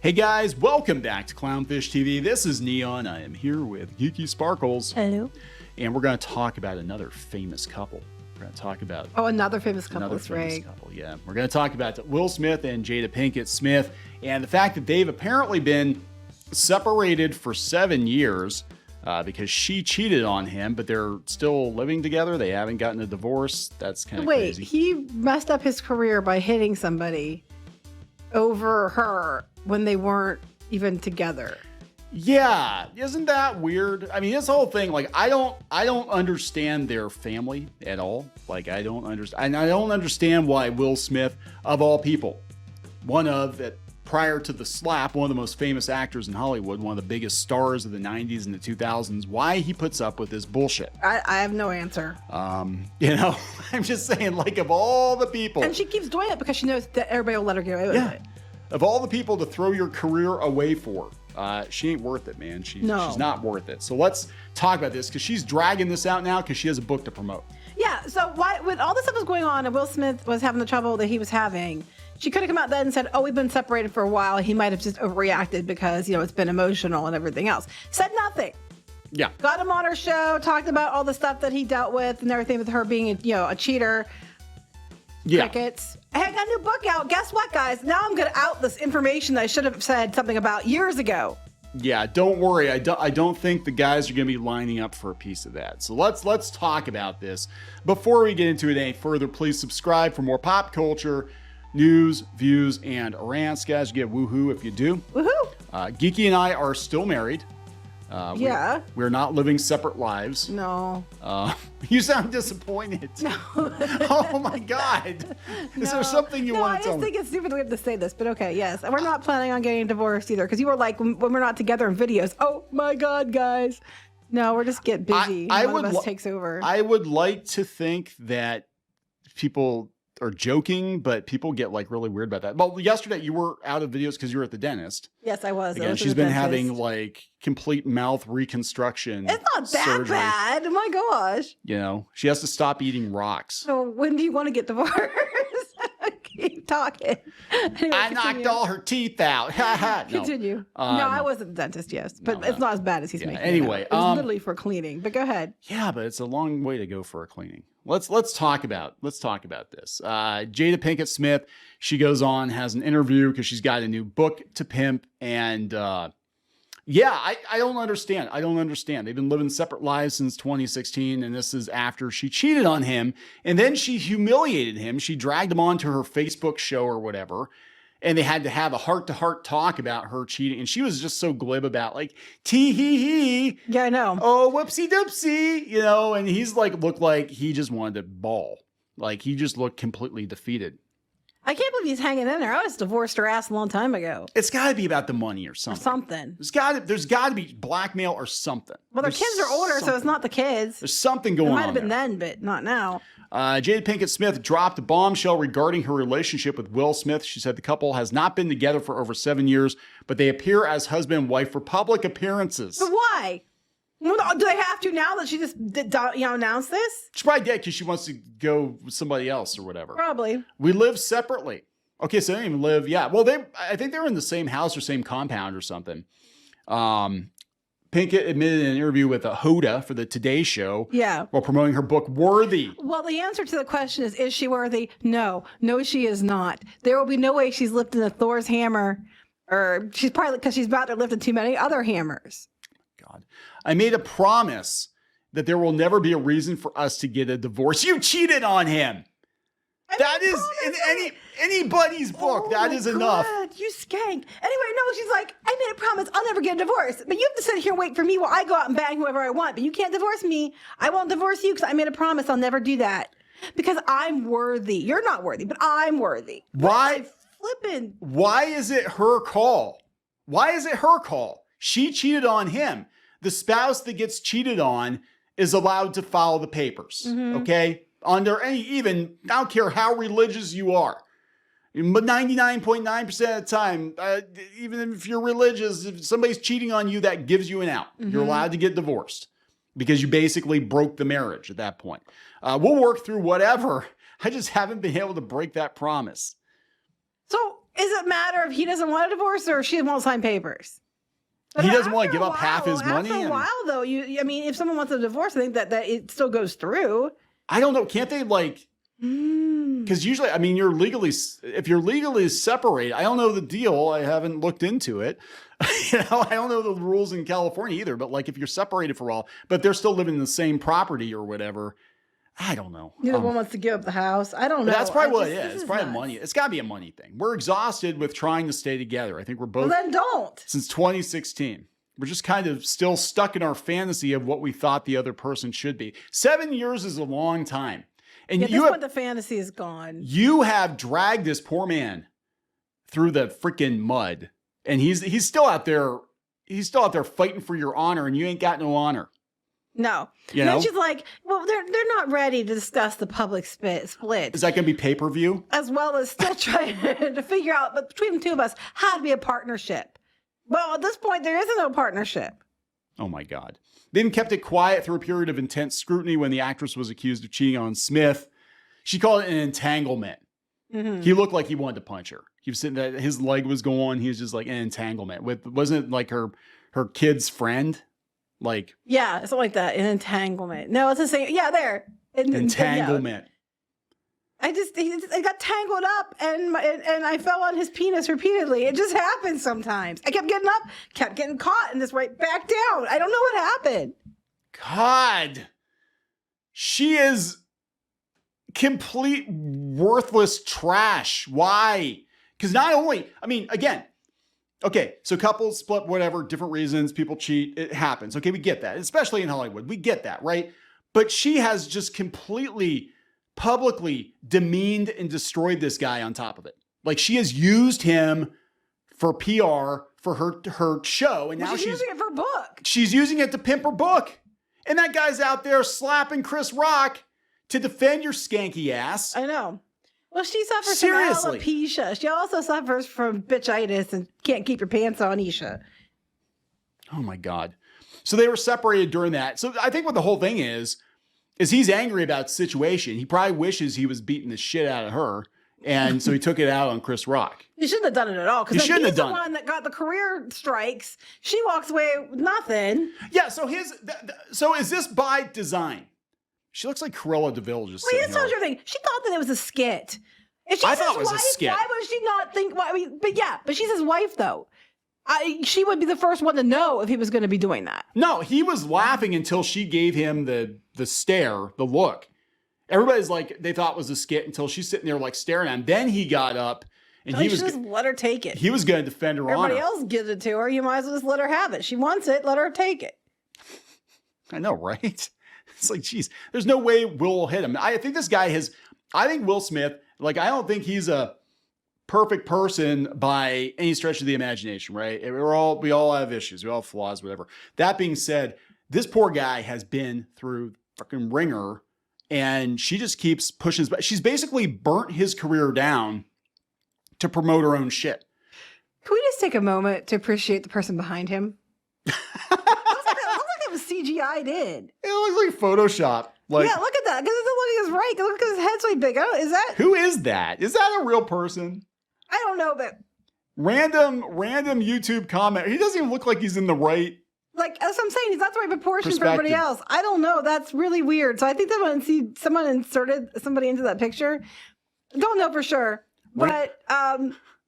Hey guys, welcome back to Clownfish TV. This is Neon. I am here with Geeky Sparkles. Hello. And we're going to talk about another famous couple. We're going to talk about... Oh, another famous couple. Another that's famous right. couple, yeah. We're going to talk about Will Smith and Jada Pinkett Smith and the fact that they've apparently been separated for 7 years because she cheated on him, but they're still living together. They haven't gotten a divorce. That's kind of crazy. Wait, he messed up his career by hitting somebody over her when they weren't even together. Yeah, isn't that weird? I mean, this whole thing, like, I don't understand their family at all. Like, I don't understand why Will Smith, of all people, prior to the slap, one of the most famous actors in Hollywood, one of the biggest stars of the 90s and the 2000s, why he puts up with this bullshit. I have no answer. You know, I'm just saying, like, of all the people. And she keeps doing it because she knows that everybody will let her get away with it. Of all the people to throw your career away for, she ain't worth it, man. She's not worth it. So let's talk about this because she's dragging this out now because she has a book to promote. Yeah, so when all this stuff was going on and Will Smith was having the trouble that he was having, she could have come out then and said, oh, we've been separated for a while. He might have just overreacted because, you know, it's been emotional and everything else. Said nothing. Yeah. Got him on her show, talked about all the stuff that he dealt with and everything with her being, you know, a cheater. Yeah. Crickets. Hey, I got a new book out. Guess what, guys? Now I'm going to out this information that I should have said something about years ago. Yeah, don't worry. I don't think the guys are going to be lining up for a piece of that. So let's talk about this. Before we get into it any further, please subscribe for more pop culture news, views, and rants. Guys, you get woohoo if you do. Woohoo! Geeky and I are still married. Yeah. We're not living separate lives. No. You sound disappointed. No. Oh my God. Is there something you want to tell me? I just think it's stupid we have to say this, but okay, yes. And we're not planning on getting divorced either, because you were like, when we're not together in videos, oh my God, guys. No, we're just getting busy. One of us takes over. I would like to think that people are joking, but people get like really weird about that. Well, yesterday you were out of videos because you were at the dentist. Yes, I was. Again, she's been having like complete mouth reconstruction. It's not that surgery. bad. Oh my gosh. You know, she has to stop eating rocks. So when do you want to get divorced? Keep talking. Anyway, I knocked all her teeth out. No. Continue. No, I wasn't the dentist, yes. But it's not as bad as he's making anyway, it was literally for cleaning. But go ahead. Yeah, but it's a long way to go for a cleaning. Let's talk about this. Jada Pinkett Smith, she goes on, has an interview because she's got a new book to pimp. And yeah, I don't understand. They've been living separate lives since 2016. And this is after she cheated on him. And then she humiliated him. She dragged him onto her Facebook show or whatever. And they had to have a heart-to-heart talk about her cheating. And she was just so glib about like, tee-hee-hee. Yeah, I know. Oh, whoopsie-doopsie. You know, and he's like, looked like he just wanted to bawl. Like, he just looked completely defeated. I can't believe he's hanging in there. I was divorced her ass a long time ago. It's got to be about the money or something. There's got to be blackmail or something. Well, their kids are older, so it's not the kids. There's something going on. It might have been then, but not now. Jada Pinkett Smith dropped a bombshell regarding her relationship with Will Smith. She said the couple has not been together for over 7 years, but they appear as husband and wife for public appearances. But why? Do they have to now that she just announced this? She probably did because she wants to go with somebody else or whatever. Probably. We live separately. Okay, so they don't even live. Yeah, well, I think they're in the same house or same compound or something. Pinkett admitted in an interview with Hoda for the Today Show while promoting her book, Worthy. Well, the answer to the question is she worthy? No, she is not. There will be no way she's lifting a Thor's hammer, or she's probably, because she's about to lift too many other hammers. God, I made a promise that there will never be a reason for us to get a divorce. You cheated on him. That is in anybody's book. That is enough. You skank. Anyway, no, she's like, I made a promise I'll never get a divorce. But you have to sit here and wait for me while I go out and bang whoever I want. But you can't divorce me. I won't divorce you because I made a promise I'll never do that. Because I'm worthy. You're not worthy, but I'm worthy. Why? Flippin'. Why is it her call? She cheated on him. The spouse that gets cheated on is allowed to file the papers. Okay? Under even, I don't care how religious you are, but 99.9% of the time, even if you're religious, if somebody's cheating on you, that gives you an out. You're allowed to get divorced because you basically broke the marriage at that point. We'll work through whatever. I just haven't been able to break that promise. So Is it matter if he doesn't want a divorce or she won't sign papers? But He doesn't want to after give a up half his money. After a while, though, I mean, if someone wants a divorce, I think that it still goes through. I don't know. Can't they like? Because usually, I mean, if you're legally separated, I don't know the deal. I haven't looked into it. I don't know the rules in California either. But like, if you're separated for a while, but they're still living in the same property or whatever, I don't know. Neither one wants to give up the house. I don't know. That's probably what it is. It's probably money. It's got to be a money thing. We're exhausted with trying to stay together. I think we're both. Well, then don't. Since 2016. We're just kind of still stuck in our fantasy of what we thought the other person should be. 7 years is a long time. And at this point, the fantasy is gone. You have dragged this poor man through the freaking mud. And he's still out there. He's still out there fighting for your honor, and you ain't got no honor. No. You know? And she's like, well, they're not ready to discuss the public split. Is that going to be pay-per-view? As well as still trying to figure out, but between the two of us, how to be a partnership. Well, at this point, there isn't no partnership. Oh, my God. They even kept it quiet through a period of intense scrutiny when the actress was accused of cheating on Smith. She called it an entanglement. Mm-hmm. He looked like he wanted to punch her. He was sitting there, his leg was going. He was just like an entanglement. Wasn't it like her kid's friend? Like, yeah, something like that. An entanglement. No, it's the same. Yeah, there. Entanglement. I got tangled up and I fell on his penis repeatedly. It just happens sometimes. I kept getting up, kept getting caught, and just right back down. I don't know what happened. God. She is complete worthless trash. Why? Because not only, I mean, again, okay, so couples split, whatever, different reasons, people cheat, it happens. Okay, we get that, especially in Hollywood. We get that, right? But she has just completely, publicly demeaned and destroyed this guy on top of it. Like, she has used him for PR for her show, and now she's using it for a book. She's using it to pimp her book. And that guy's out there slapping Chris Rock to defend your skanky ass. I know. Well, she suffers Seriously. from alopecia. She also suffers from bitchitis and can't keep your pants on, Isha. Oh my God. So they were separated during that. So I think what the whole thing is he's angry about the situation. He probably wishes he was beating the shit out of her. And so he took it out on Chris Rock. He shouldn't have done it at all. He shouldn't have done it. He's the one that got the career strikes. She walks away with nothing. Yeah, so so is this by design? She looks like Cruella DeVille just sitting here. Well, here's the thing. She thought that it was a skit. If she's I thought it was a skit. Why would she not think? Well, I mean, but she's his wife, though. She would be the first one to know if he was going to be doing that. No, he was laughing until she gave him the stare, the look. Everybody's like, they thought it was a skit until she's sitting there like staring at him. Then he got up and he was just let her take it. He was going to defend her honor. Everybody else gives it to her. You might as well just let her have it. She wants it. Let her take it. I know, right? It's like, geez, there's no way Will will hit him. I think this guy I think Will Smith, like, I don't think he's a perfect person by any stretch of the imagination, right? We all have issues. We all have flaws, whatever. That being said, this poor guy has been through fucking ringer, and she just keeps pushing. She's basically burnt his career down to promote her own shit. Can we just take a moment to appreciate the person behind him? It looks like it was CGI'd in. It looks like Photoshop. Like, yeah, look at that. Because it doesn't look like his right. Look at his head's so big. Is that? Who is that? Is that a real person? I don't know, but random YouTube comment. He doesn't even look like he's in the right. Like, as I'm saying, he's not the right proportion for everybody else. I don't know. That's really weird. So I think that someone inserted somebody into that picture. Don't know for sure. But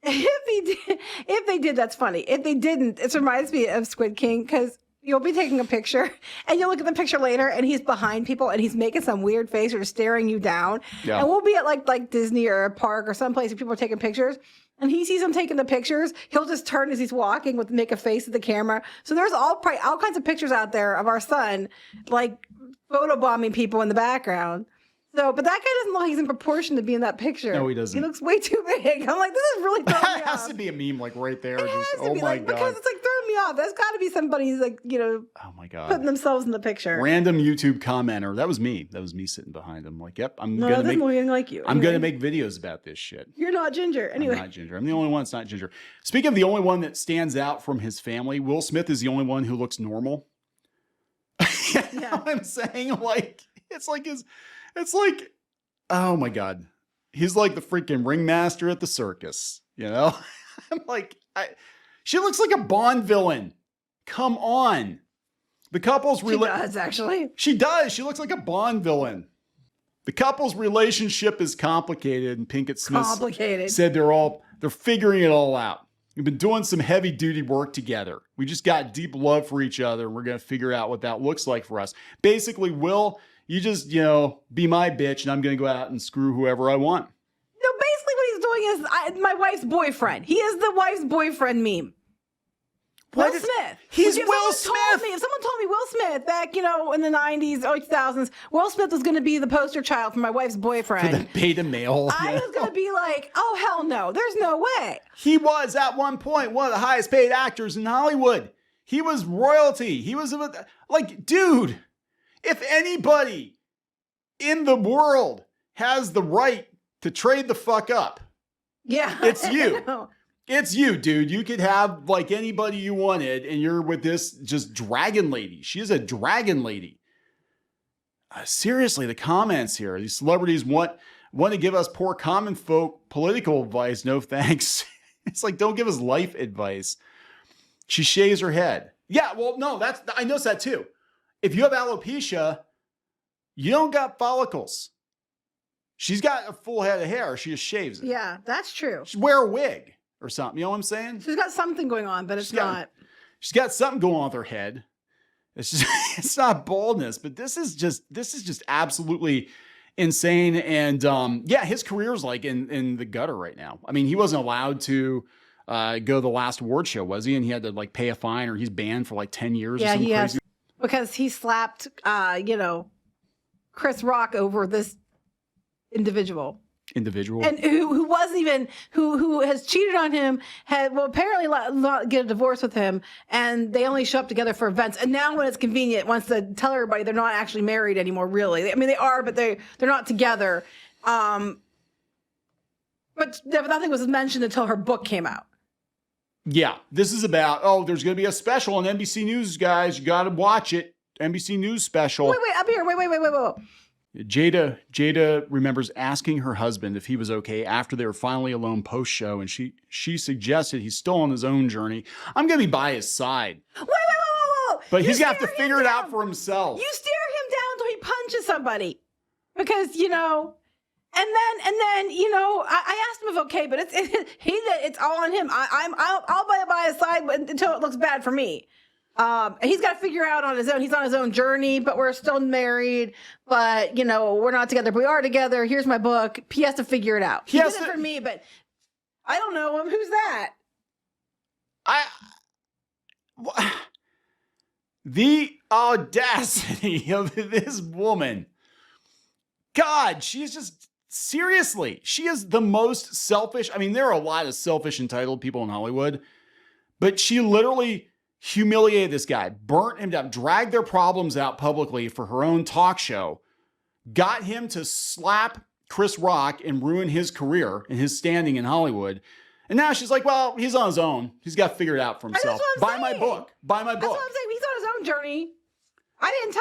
if they did, that's funny. If they didn't, it reminds me of Squid King, because you'll be taking a picture and you'll look at the picture later and he's behind people and he's making some weird face or staring you down. Yeah. And we'll be at like Disney or a park or someplace where people are taking pictures and he sees them taking the pictures. He'll just turn as he's walking make a face at the camera. So there's all kinds of pictures out there of our son, like photobombing people in the background. So, but that guy doesn't look like he's in proportion to be in that picture. No, he doesn't. He looks way too big. I'm like, this is really throwing me off. It has to be a meme, like right there. It has to be, my like, God. because it's like throwing me off. There's got to be somebody who's like, oh my God, putting themselves in the picture. Random YouTube commenter. That was me. That was me sitting behind him. Like, yep, I'm gonna like you. I'm gonna make videos about this shit. You're not Ginger, anyway. I'm not Ginger. I'm the only one that's not Ginger. Speaking of the only one that stands out from his family, Will Smith is the only one who looks normal. You know what I'm saying? Like, it's like. Oh my God. He's like the freaking ringmaster at the circus. You know, I'm like, she looks like a Bond villain. Come on. The couple's She does, actually. She does. She looks like a Bond villain. The couple's relationship is complicated, and Pinkett Smith said they're figuring it all out. We've been doing some heavy duty work together. We just got deep love for each other, and we're going to figure out what that looks like for us. Basically, Will, you just, be my bitch, and I'm going to go out and screw whoever I want. No, basically what he's doing is my wife's boyfriend. He is the wife's boyfriend meme. Will Smith. He's Will Smith. If someone told me Will Smith back, in the 90s, early 2000s, Will Smith was going to be the poster child for my wife's boyfriend. For the beta male. I was going to be like, oh, hell no. There's no way. He was, at one point, one of the highest paid actors in Hollywood. He was royalty. He was, dude, if anybody in the world has the right to trade the fuck up, yeah, it's you. It's you, dude. You could have anybody you wanted, and you're with this just dragon lady. She is a dragon lady. Seriously, the comments here. These celebrities want to give us poor common folk political advice. No thanks. It's like, don't give us life advice. She shaves her head. Yeah, well, no, I noticed that too. If you have alopecia, you don't got follicles. She's got a full head of hair. She just shaves it. Yeah, that's true. She wear a wig or something. You know what I'm saying? She's got something going on, but it's not. She's got something going on with her head. It's just, it's not baldness, but this is just absolutely insane. And his career's in the gutter right now. I mean, he wasn't allowed to go to the last award show, was he? And he had to pay a fine, or he's banned for 10 years. Yeah, or something crazy. Because he slapped, Chris Rock over this individual, and who wasn't even who has cheated on him, apparently not get a divorce with him, and they only show up together for events. And now when it's convenient, wants to tell everybody they're not actually married anymore. Really, I mean they are, but they're not together. But nothing was mentioned until her book came out. Yeah, this is about, there's going to be a special on NBC News, guys. You got to watch it. NBC News special. Wait, up here. Wait. Jada remembers asking her husband if he was okay after they were finally alone post-show, and she suggested he's still on his own journey. I'm going to be by his side. Whoa. But he's got to figure it out for himself. You stare him down until he punches somebody. Because, and then, I asked him if okay, but it's all on him. I'll by his side until it looks bad for me. He's got to figure out on his own. He's on his own journey, but we're still married. But we're not together. But we are together. Here's my book. He has to figure it out. He did it for me, but I don't know him. Who's that? The audacity of this woman. God, she is just, seriously, she is the most selfish. I mean, there are a lot of selfish, entitled people in Hollywood, but she literally humiliated this guy, burnt him down, dragged their problems out publicly for her own talk show, got him to slap Chris Rock and ruin his career and his standing in Hollywood. And now she's like, well, he's on his own. He's got to figure it out for himself. Buy my book. Buy my book. That's what I'm saying. He's on his own journey. I didn't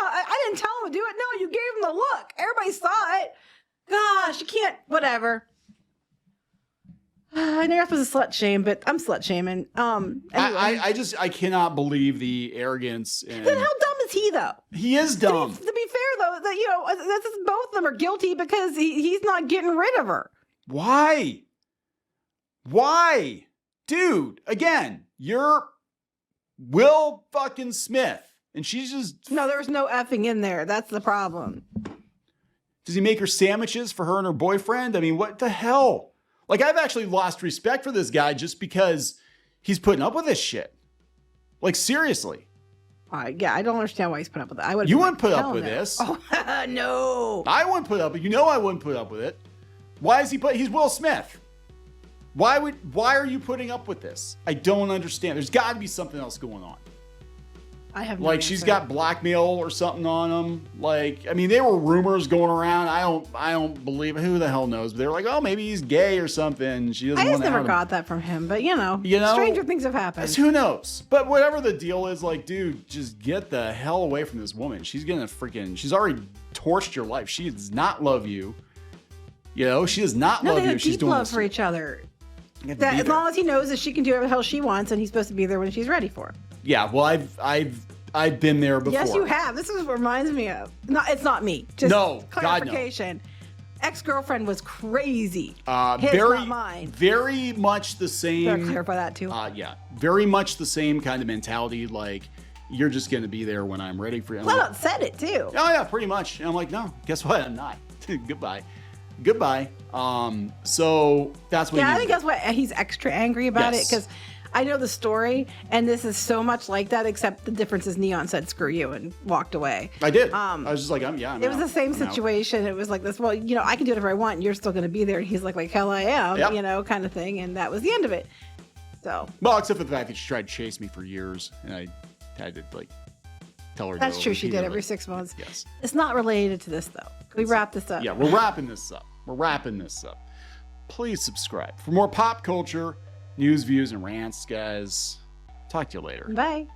tell him to do it. No, you gave him the look. Everybody saw it. Gosh, you can't, whatever. I know you're supposed to slut shame, but I'm slut shaming. Anyway. I cannot believe the arrogance. Then how dumb is he, though? He is dumb. To be fair, though, both of them are guilty because he's not getting rid of her. Why? Dude, again, you're Will fucking Smith. And she's just... No, there was no effing in there. That's the problem. Does he make her sandwiches for her and her boyfriend? I mean, what the hell? I've actually lost respect for this guy just because he's putting up with this shit. Seriously. Yeah, I don't understand why he's putting up with it. You wouldn't put up with this. Oh, no. I wouldn't put up with it. I wouldn't put up with it. Why is he's Will Smith. Why are you putting up with this? I don't understand. There's got to be something else going on. I have no answer. She's got blackmail or something on him. There were rumors going around. I don't believe it. Who the hell knows? But they're like, oh, maybe he's gay or something. She doesn't. I just never got that from him. But stranger things have happened. Who knows? But whatever the deal is, dude, just get the hell away from this woman. She's she's already torched your life. She does not love you. She does not love you. She's doing love for each other. You have to That be as there. long as he knows that she can do whatever the hell she wants, and he's supposed to be there when she's ready for him. Yeah, well, I've been there before. Yes, you have. This is what reminds me of. No, it's not me. Just No, God, no. clarification. Ex-girlfriend was crazy. His, Very, not mine. very much the same. Better clarify that too. Yeah, very much the same kind of mentality. Like, you're just going to be there when I'm ready for you. I'm Well, like, it said it too. oh yeah, pretty much. And I'm like, no, guess what? I'm not. Goodbye. So that's what. Yeah, you I think that's why he's extra angry about Yes. it, because I know the story, and this is so much like that, except the difference is Neon said "screw you" and walked away. I did. I was just like, I'm It was out. the same I'm out. situation. It was like this. Well, I can do whatever I want, and you're still going to be there. And he's like hell I am, Yep. kind of thing. And that was the end of it. So Well, except for the fact that she tried to chase me for years, and I had to tell her. that's no true. She did repeatedly. every 6 months. Yes. It's not related to this though. Can we wrap this up? Yeah, we're wrapping this up. Please subscribe for more pop culture news, views, and rants, guys. Talk to you later. Bye.